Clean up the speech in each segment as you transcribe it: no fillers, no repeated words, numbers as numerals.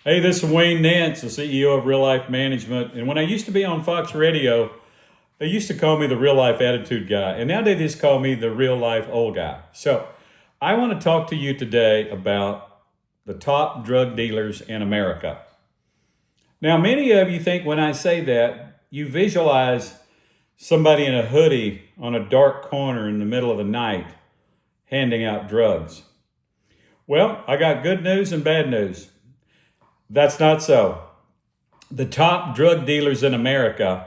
Hey, this is Wayne Nance, the CEO of Real Life Management. And when I used to be on Fox Radio, they used to call me the real life attitude guy. And now they just call me the real life old guy. So I want to talk to you today about the top drug dealers in America. Now, many of you think when I say that, you visualize somebody in a hoodie on a dark corner in the middle of the night handing out drugs. Well, I got good news and bad news. That's not so. The top drug dealers in America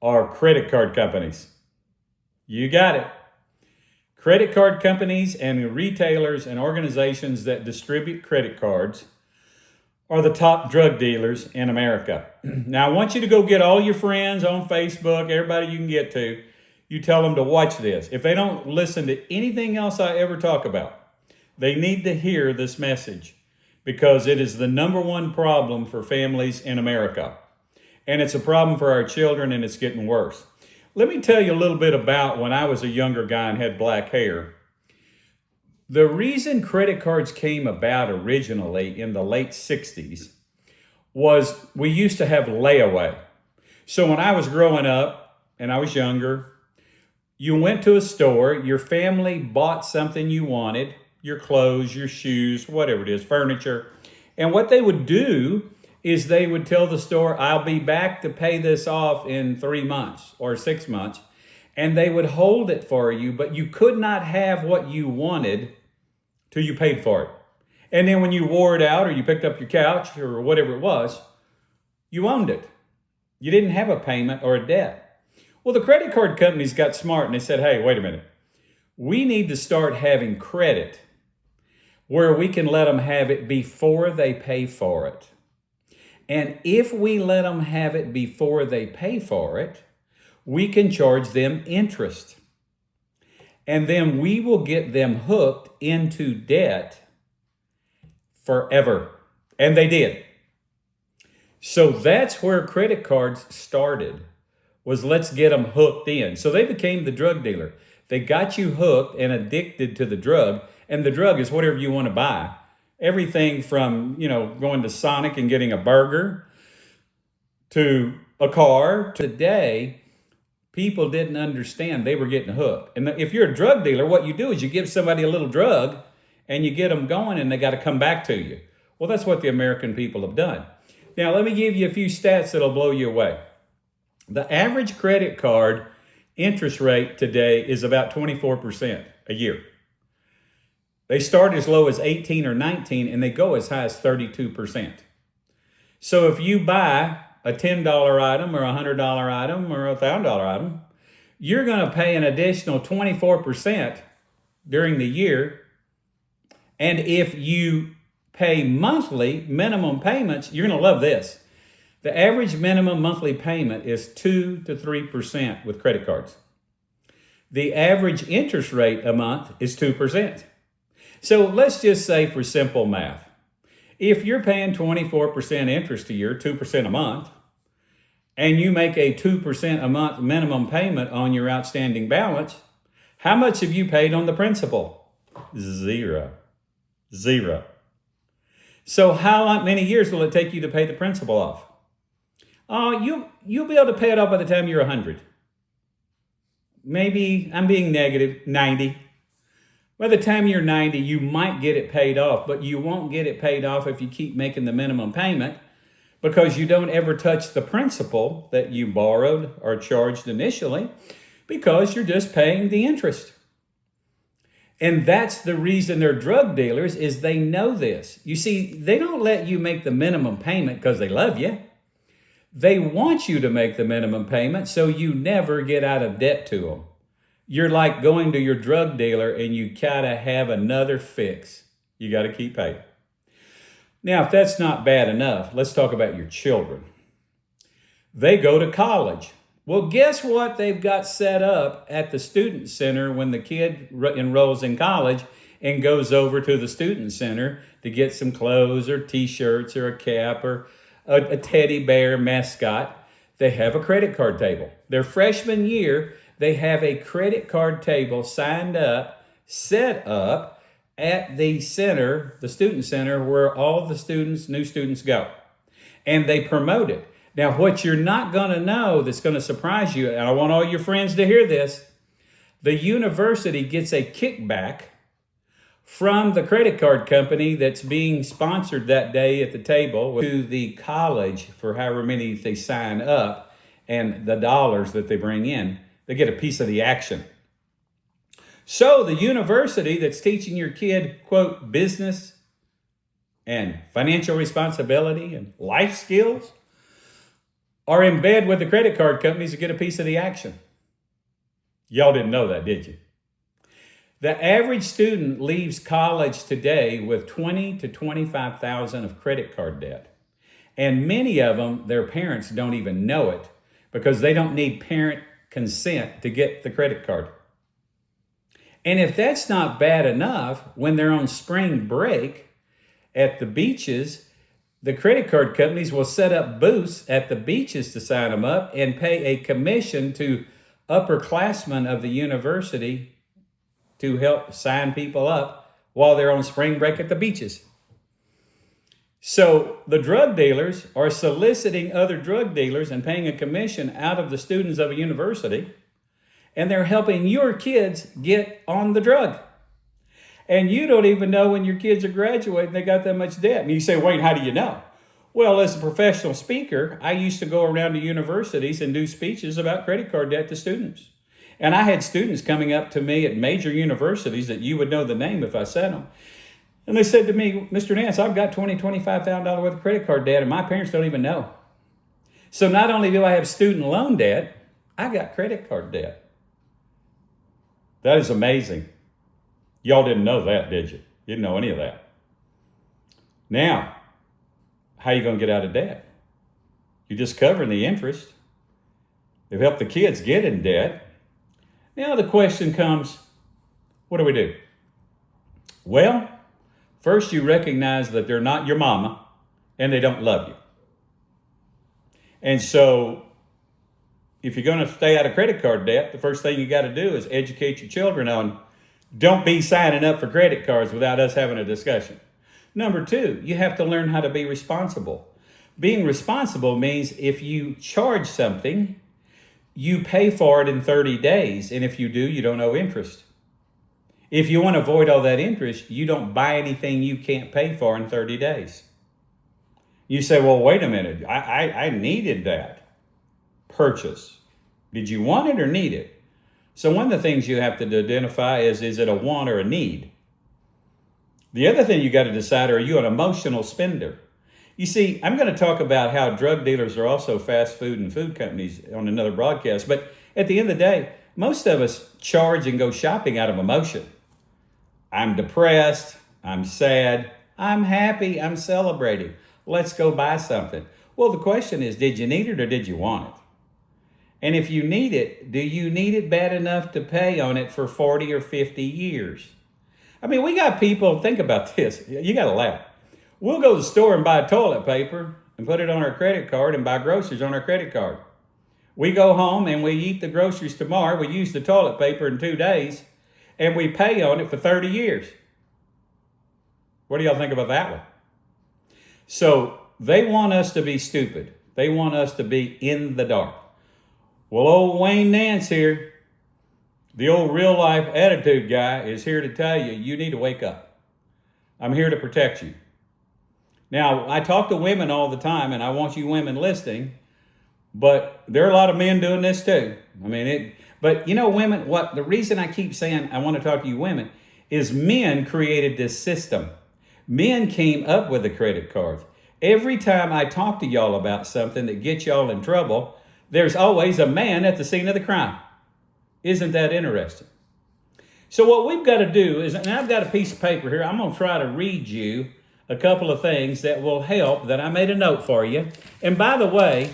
are credit card companies. You got it. Credit card companies and retailers and organizations that distribute credit cards are the top drug dealers in America. Now, I want you to go get all your friends on Facebook, everybody you can get to. You tell them to watch this. If they don't listen to anything else I ever talk about, they need to hear this message, because it is the number one problem for families in America. And it's a problem for our children, and it's getting worse. Let me tell you a little bit about when I was a younger guy and had black hair. The reason credit cards came about originally in the late 60s was we used to have layaway. So when I was growing up and I was younger, you went to a store, your family bought something you wanted, your clothes, your shoes, whatever it is, furniture. And what they would do is they would tell the store, I'll be back to pay this off in 3 months or 6 months. And they would hold it for you, but you could not have what you wanted till you paid for it. And then when you wore it out or you picked up your couch or whatever it was, you owned it. You didn't have a payment or a debt. Well, the credit card companies got smart and they said, hey, wait a minute. We need to start having credit where we can let them have it before they pay for it. And if we let them have it before they pay for it, we can charge them interest. And then we will get them hooked into debt forever. And they did. So that's where credit cards started, was let's get them hooked in. So they became the drug dealer. They got you hooked and addicted to the drug. And the drug is whatever you want to buy. Everything from, going to Sonic and getting a burger to a car. Today, people didn't understand they were getting hooked. And if you're a drug dealer, what you do is you give somebody a little drug and you get them going and they got to come back to you. Well, that's what the American people have done. Now, let me give you a few stats that'll blow you away. The average credit card interest rate today is about 24% a year. They start as low as 18 or 19 and they go as high as 32%. So if you buy a $10 item or a $100 item or a $1,000 item, you're going to pay an additional 24% during the year. And if you pay monthly minimum payments, you're going to love this. The average minimum monthly payment is 2 to 3% with credit cards. The average interest rate a month is 2%. So let's just say for simple math, if you're paying 24% interest a year, 2% a month, and you make a 2% a month minimum payment on your outstanding balance, how much have you paid on the principal? Zero. So how many years will it take you to pay the principal off? You'll be able to pay it off by the time you're 100. Maybe, I'm being negative, 90. By the time you're 90, you might get it paid off, but you won't get it paid off if you keep making the minimum payment, because you don't ever touch the principal that you borrowed or charged initially, because you're just paying the interest. And that's the reason they're drug dealers, is they know this. You see, they don't let you make the minimum payment because they love you. They want you to make the minimum payment so you never get out of debt to them. You're like going to your drug dealer and you gotta have another fix. You gotta keep paying. Now, if that's not bad enough, let's talk about your children. They go to college. Well, guess what they've got set up at the student center when the kid enrolls in college and goes over to the student center to get some clothes or t-shirts or a cap or a teddy bear mascot? They have a credit card table. Their freshman year, they have a credit card table signed up, set up, at the center, the student center, where all the students, new students go. And they promote it. Now, what you're not going to know that's going to surprise you, and I want all your friends to hear this, the university gets a kickback from the credit card company that's being sponsored that day at the table to the college for however many they sign up and the dollars that they bring in. They get a piece of the action. So the university that's teaching your kid, quote, business and financial responsibility and life skills are in bed with the credit card companies to get a piece of the action. Y'all didn't know that, did you? The average student leaves college today with $20,000 to $25,000 of credit card debt. And many of them, their parents don't even know it because they don't need parent consent to get the credit card. And if that's not bad enough, when they're on spring break at the beaches, the credit card companies will set up booths at the beaches to sign them up and pay a commission to upperclassmen of the university to help sign people up while they're on spring break at the beaches. So the drug dealers are soliciting other drug dealers and paying a commission out of the students of a university, and they're helping your kids get on the drug. And you don't even know when your kids are graduating, they got that much debt. And you say, Wayne, how do you know? Well, as a professional speaker, I used to go around to universities and do speeches about credit card debt to students. And I had students coming up to me at major universities that you would know the name if I said them. And they said to me, Mr. Nance, I've got $20,000, $25,000 worth of credit card debt, and my parents don't even know. So not only do I have student loan debt, I got credit card debt. That is amazing. Y'all didn't know that, did you? You didn't know any of that. Now, how are you going to get out of debt? You're just covering the interest. They've helped the kids get in debt. Now the question comes, what do we do? Well, first you recognize that they're not your mama and they don't love you. And so if you're going to stay out of credit card debt, the first thing you got to do is educate your children on don't be signing up for credit cards without us having a discussion. Number two, you have to learn how to be responsible. Being responsible means if you charge something, you pay for it in 30 days. And if you do, you don't owe interest. If you want to avoid all that interest, you don't buy anything you can't pay for in 30 days. You say, well, wait a minute. I needed that purchase. Did you want it or need it? So one of the things you have to identify is it a want or a need? The other thing you got to decide, are you an emotional spender? You see, I'm going to talk about how drug dealers are also fast food and food companies on another broadcast. But at the end of the day, most of us charge and go shopping out of emotion. I'm depressed. I'm sad. I'm happy. I'm celebrating. Let's go buy something. Well, the question is, did you need it or did you want it? And if you need it, do you need it bad enough to pay on it for 40 or 50 years? I mean, we got people, think about this. You got to laugh. We'll go to the store and buy toilet paper and put it on our credit card and buy groceries on our credit card. We go home and we eat the groceries tomorrow. We use the toilet paper in 2 days and we pay on it for 30 years. What do y'all think about that one? So they want us to be stupid. They want us to be in the dark. Well, old Wayne Nance here, the old real life attitude guy, is here to tell you, you need to wake up. I'm here to protect you. Now, I talk to women all the time, and I want you women listening, but there are a lot of men doing this too. But you know, women, the reason I keep saying I want to talk to you women is men created this system. Men came up with the credit cards. Every time I talk to y'all about something that gets y'all in trouble, there's always a man at the scene of the crime. Isn't that interesting? So what we've got to do is, and I've got a piece of paper here, I'm going to try to read you a couple of things that will help, that I made a note for you. And by the way,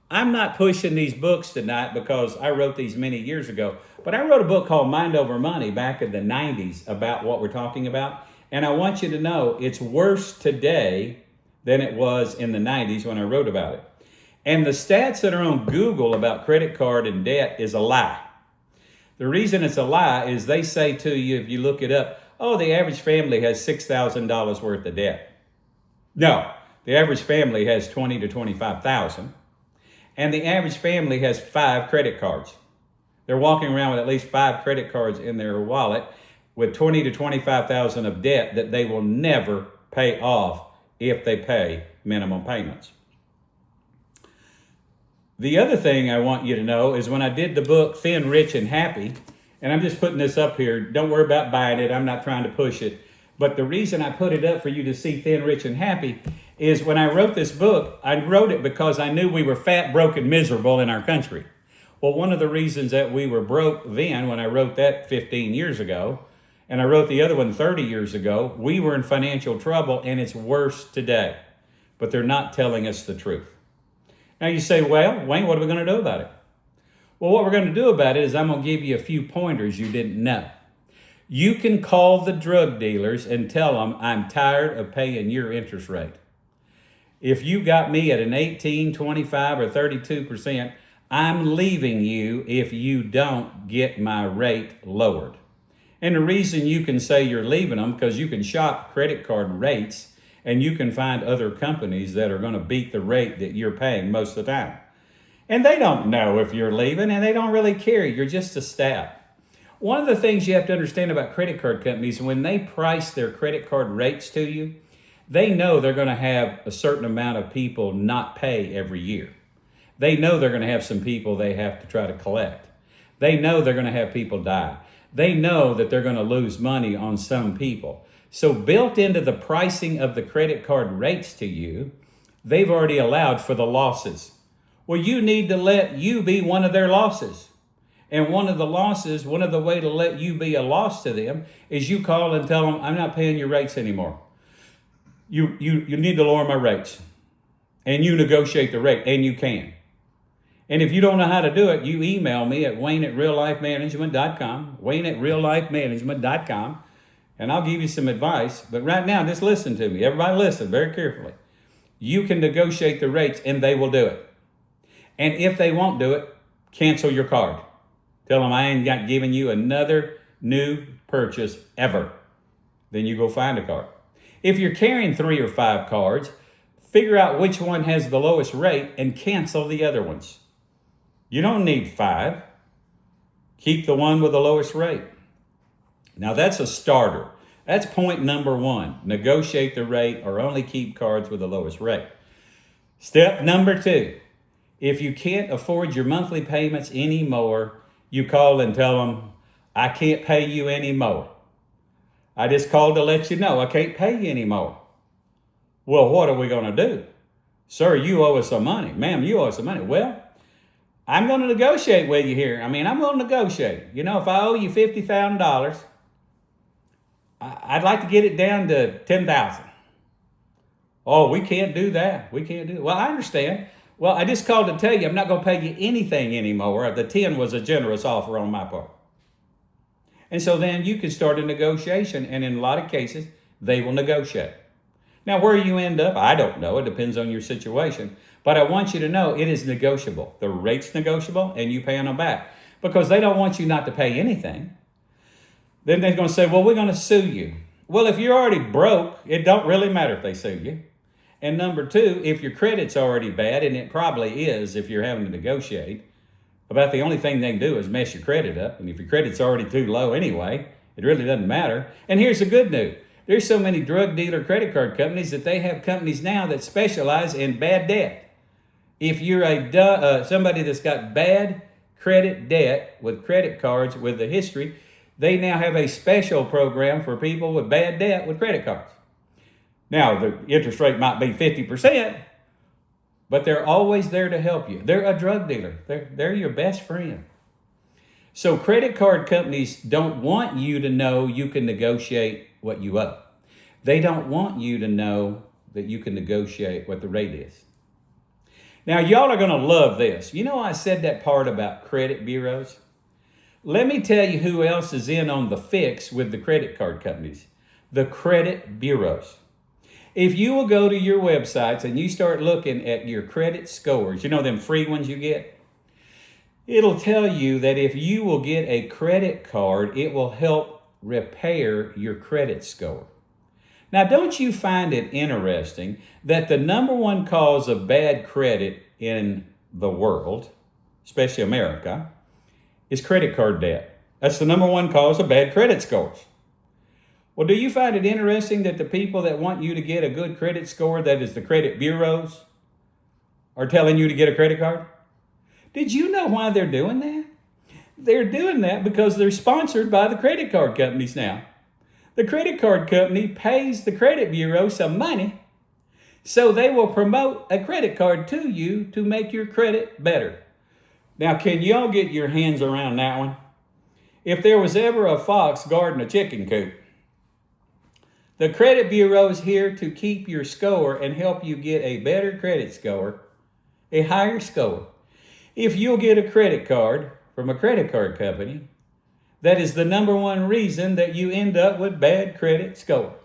I'm not pushing these books tonight because I wrote these many years ago, but I wrote a book called Mind Over Money back in the 90s about what we're talking about. And I want you to know it's worse today than it was in the 90s when I wrote about it. And the stats that are on Google about credit card and debt is a lie. The reason it's a lie is they say to you, if you look it up, oh, the average family has $6,000 worth of debt. No, the average family has 20 to 25,000, and the average family has 5 credit cards. They're walking around with at least 5 credit cards in their wallet with 20 to 25,000 of debt that they will never pay off if they pay minimum payments. The other thing I want you to know is when I did the book Thin, Rich, and Happy, and I'm just putting this up here, don't worry about buying it, I'm not trying to push it, but the reason I put it up for you to see Thin, Rich, and Happy is when I wrote this book, I wrote it because I knew we were fat, broke, and miserable in our country. Well, one of the reasons that we were broke then, when I wrote that 15 years ago, and I wrote the other one 30 years ago, we were in financial trouble, and it's worse today. But they're not telling us the truth. Now you say, well, Wayne, what are we going to do about it? Well, what we're going to do about it is I'm going to give you a few pointers you didn't know. You can call the drug dealers and tell them, I'm tired of paying your interest rate. If you got me at an 18, 25, or 32%, I'm leaving you if you don't get my rate lowered. And the reason you can say you're leaving them, because you can shop credit card rates and you can find other companies that are going to beat the rate that you're paying most of the time. And they don't know if you're leaving, and they don't really care. You're just a staff. One of the things you have to understand about credit card companies, when they price their credit card rates to you, they know they're going to have a certain amount of people not pay every year. They know they're going to have some people they have to try to collect. They know they're going to have people die. They know that they're going to lose money on some people. So built into the pricing of the credit card rates to you, they've already allowed for the losses. Well, you need to let you be one of their losses. And one of the way to let you be a loss to them is you call and tell them, I'm not paying your rates anymore. You need to lower my rates. And you negotiate the rate, and you can. And if you don't know how to do it, you email me at wayne@reallifemanagement.com, wayne@reallifemanagement.com, and I'll give you some advice. But right now, just listen to me. Everybody listen very carefully. You can negotiate the rates, and they will do it. And if they won't do it, cancel your card. Tell them I ain't got giving you another new purchase ever. Then you go find a card. If you're carrying 3 or 5 cards, figure out which one has the lowest rate and cancel the other ones. You don't need 5. Keep the one with the lowest rate. Now that's a starter. That's point number 1. Negotiate the rate or only keep cards with the lowest rate. Step number 2. If you can't afford your monthly payments anymore, you call and tell them, I can't pay you anymore. I just called to let you know I can't pay you anymore. Well, what are we going to do? Sir, you owe us some money. Ma'am, you owe us some money. Well, I'm going to negotiate with you here. I'm going to negotiate. You know, if I owe you $50,000, I'd like to get it down to $10,000. Oh, we can't do that. We can't do it. Well, I understand. Well, I just called to tell you I'm not going to pay you anything anymore. The 10 was a generous offer on my part. And so then you can start a negotiation, and in a lot of cases, they will negotiate. Now, where you end up, I don't know. It depends on your situation. But I want you to know it is negotiable. The rate's negotiable, and you pay them back. Because they don't want you not to pay anything. Then they're going to say, well, we're going to sue you. Well, if you're already broke, it don't really matter if they sue you. And number 2, if your credit's already bad, and it probably is if you're having to negotiate, about the only thing they can do is mess your credit up. And if your credit's already too low anyway, it really doesn't matter. And here's the good news. There's so many drug dealer credit card companies that they have companies now that specialize in bad debt. If you're somebody that's got bad credit debt with credit cards with a history, they now have a special program for people with bad debt with credit cards. Now, the interest rate might be 50%, but they're always there to help you. They're a drug dealer. They're your best friend. So credit card companies don't want you to know you can negotiate what you owe. They don't want you to know that you can negotiate what the rate is. Now, y'all are going to love this. You know, I said that part about credit bureaus. Let me tell you who else is in on the fix with the credit card companies. The credit bureaus. If you will go to your websites and you start looking at your credit scores, you know them free ones you get? It'll tell you that if you will get a credit card, it will help repair your credit score. Now, don't you find it interesting that the number one cause of bad credit in the world, especially America, is credit card debt? That's the number one cause of bad credit scores. Well, do you find it interesting that the people that want you to get a good credit score, that is the credit bureaus, are telling you to get a credit card? Did you know why they're doing that? They're doing that because they're sponsored by the credit card companies now. The credit card company pays the credit bureau some money, so they will promote a credit card to you to make your credit better. Now, can y'all get your hands around that one? If there was ever a fox guarding a chicken coop, the credit bureau is here to keep your score and help you get a better credit score, a higher score. If you'll get a credit card from a credit card company, that is the number one reason that you end up with bad credit score.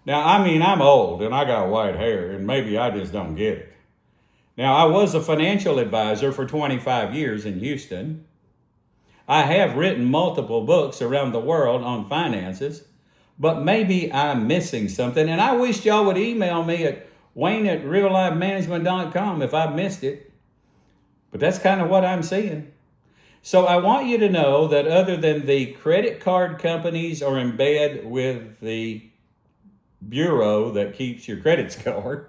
Now, I'm old and I got white hair and maybe I just don't get it. Now, I was a financial advisor for 25 years in Houston. I have written multiple books around the world on finances, but maybe I'm missing something. And I wish y'all would email me at wayne@reallifemanagement.com if I missed it. But that's kind of what I'm seeing. So I want you to know that other than the credit card companies are in bed with the bureau that keeps your credit score,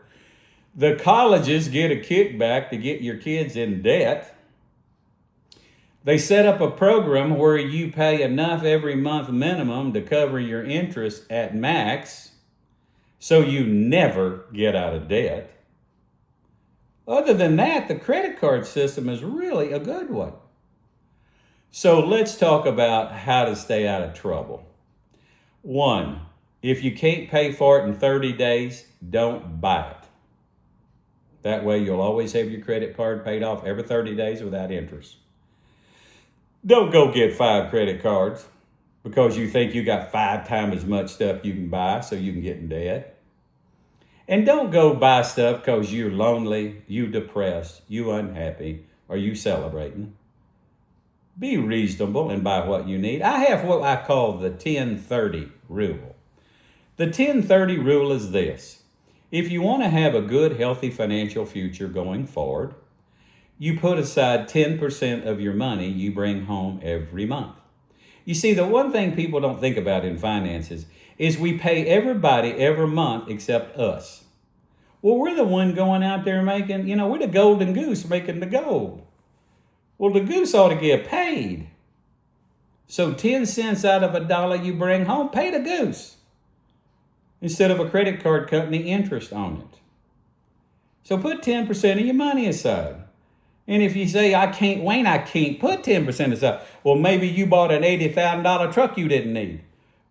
the colleges get a kickback to get your kids in debt. They set up a program where you pay enough every month minimum to cover your interest at max, so you never get out of debt. Other than that, the credit card system is really a good one. So let's talk about how to stay out of trouble. 1, if you can't pay for it in 30 days, don't buy it. That way you'll always have your credit card paid off every 30 days without interest. Don't go get 5 credit cards because you think you got 5 times as much stuff you can buy so you can get in debt. And don't go buy stuff because you're lonely, you depressed, you unhappy, or you celebrating. Be reasonable and buy what you need. I have what I call the 10-30 rule. The 10-30 rule is this. If you want to have a good, healthy financial future going forward, you put aside 10% of your money you bring home every month. You see, the one thing people don't think about in finances is we pay everybody every month except us. Well, we're the one going out there making, we're the golden goose making the gold. Well, the goose ought to get paid. So 10 cents out of a dollar you bring home, pay the goose instead of a credit card company interest on it. So put 10% of your money aside. And if you say, I can't put 10% aside. Well, maybe you bought an $80,000 truck you didn't need.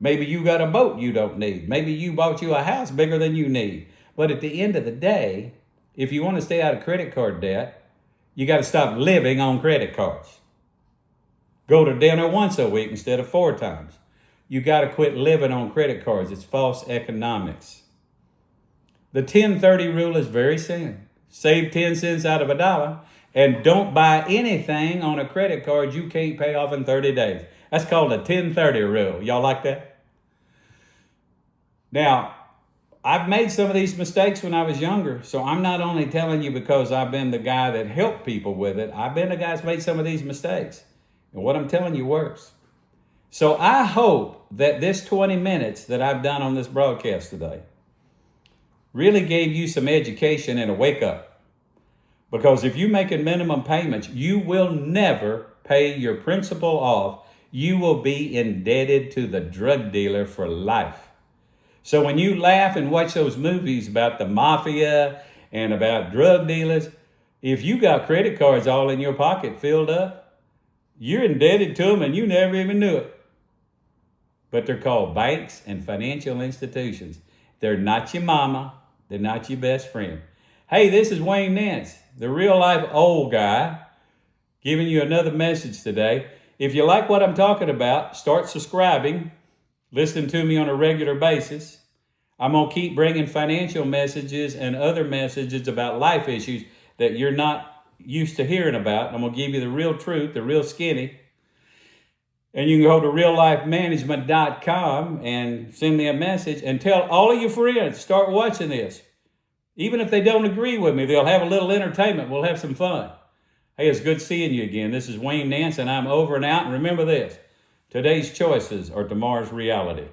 Maybe you got a boat you don't need. Maybe you bought you a house bigger than you need. But at the end of the day, if you want to stay out of credit card debt, you got to stop living on credit cards. Go to dinner once a week instead of 4 times. You got to quit living on credit cards. It's false economics. The 10-30 rule is very simple. Save 10 cents out of a dollar and don't buy anything on a credit card you can't pay off in 30 days. That's called the 10-30 rule. Y'all like that? Now, I've made some of these mistakes when I was younger, so I'm not only telling you because I've been the guy that helped people with it. I've been the guy that's made some of these mistakes. And what I'm telling you works. So I hope that this 20 minutes that I've done on this broadcast today really gave you some education and a wake up. Because if you're making minimum payments, you will never pay your principal off. You will be indebted to the drug dealer for life. So when you laugh and watch those movies about the mafia and about drug dealers, if you got credit cards all in your pocket filled up, you're indebted to them and you never even knew it. But they're called banks and financial institutions. They're not your mama. They're not your best friend. Hey, this is Wayne Nance, the real life old guy, giving you another message today. If you like what I'm talking about, start subscribing. Listen to me on a regular basis. I'm going to keep bringing financial messages and other messages about life issues that you're not used to hearing about. I'm going to give you the real truth, the real skinny. And you can go to reallifemanagement.com and send me a message and tell all of your friends, start watching this. Even if they don't agree with me, they'll have a little entertainment. We'll have some fun. Hey, it's good seeing you again. This is Wayne Nance, and I'm over and out. And remember this, today's choices are tomorrow's reality.